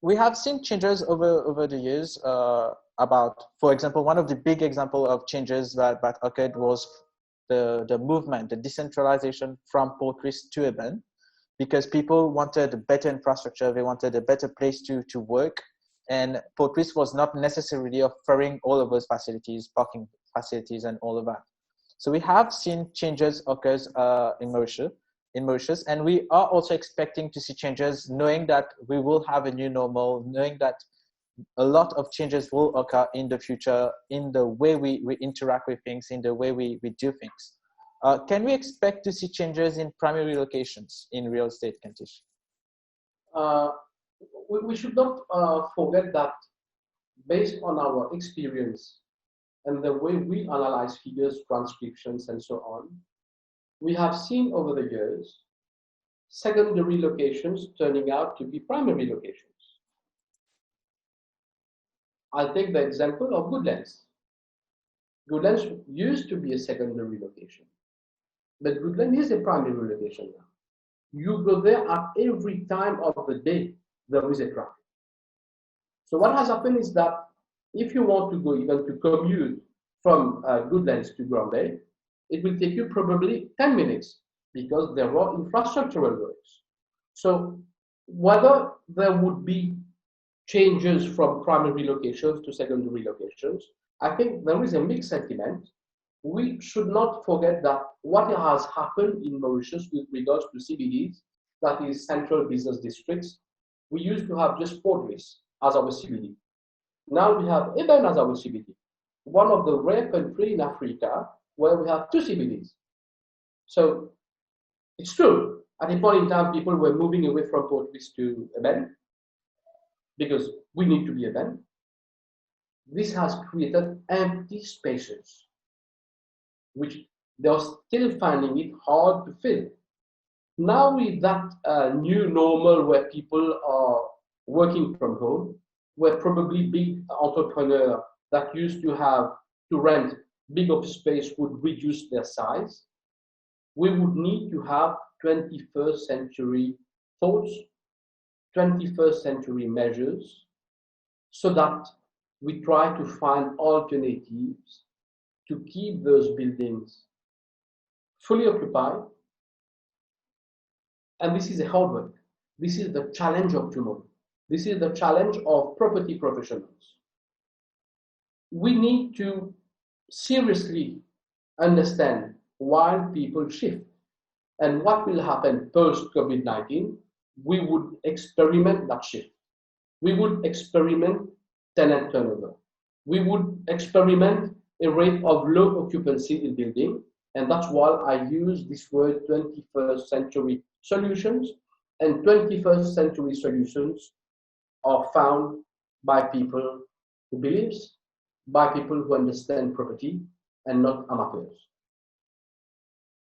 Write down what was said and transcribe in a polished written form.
we have seen changes over the years about, for example, one of the big example of changes that occurred was the movement, the decentralization from Port Reitz to Eben, because people wanted a better infrastructure, they wanted a better place to work, and Port Reitz was not necessarily offering all of those facilities, parking facilities and all of that. So we have seen changes occurs in Mauritius, and we are also expecting to see changes, knowing that we will have a new normal, knowing that a lot of changes will occur in the future in the way we interact with things, in the way we do things. Can we expect to see changes in primary locations in real estate, Kentish? We should not forget that based on our experience and the way we analyze figures, transcriptions, and so on, we have seen over the years secondary locations turning out to be primary locations. I'll take the example of Goodlands. Goodlands used to be a secondary location, but Goodlands is a primary location now. You go there at every time of the day, there is a traffic. So what has happened is that if you want to go even to commute from Goodlands to Grand Bay, it will take you probably 10 minutes because there are infrastructural works. So whether there would be changes from primary locations to secondary locations, I think there is a mixed sentiment. We should not forget that what has happened in Mauritius with regards to CBDs, that is central business districts, we used to have just Port Reitz as our CBD. Now we have Eben as our CBD, one of the rare countries in Africa where we have two CBDs. So it's true, at a point in time, people were moving away from Port Reitz to Eben because we need to be Eben. This has created empty spaces, which they are still finding it hard to fill. Now with that new normal where people are working from home, where probably big entrepreneurs that used to have to rent big office space would reduce their size, we would need to have 21st century thoughts, 21st century measures, so that we try to find alternatives to keep those buildings fully occupied. And this is a hard work. This is the challenge of tomorrow. This is the challenge of property professionals. We need to seriously understand why people shift and what will happen post-COVID-19. We would experiment that shift. We would experiment tenant turnover. We would experiment a rate of low occupancy in building, and that's why I use this word 21st century solutions, and 21st century solutions are found by people who believe, by people who understand property, and not amateurs.